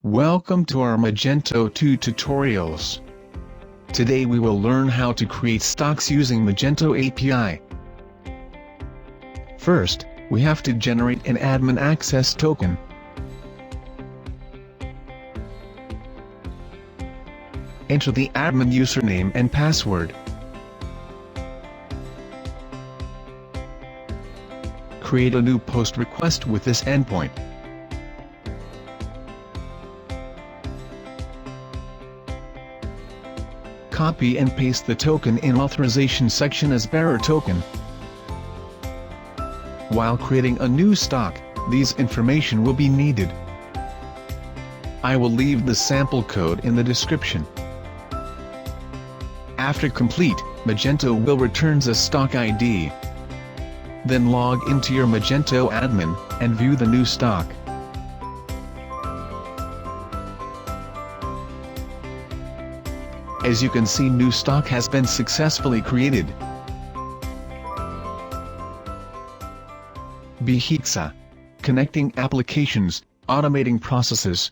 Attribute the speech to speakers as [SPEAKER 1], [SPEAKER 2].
[SPEAKER 1] Welcome to our Magento 2 tutorials. Today we will learn how to create stocks using Magento API. First, we have to generate an admin access token. Enter the admin username and password. Create a new post request with this endpoint. Copy and paste the token in authorization section as bearer token. While creating a new stock, these information will be needed. I will leave the sample code in the description. After complete, Magento will return a stock ID. Then log into your Magento admin, and view the new stock. As you can see, new stock has been successfully created. Hexa. Connecting applications, automating processes,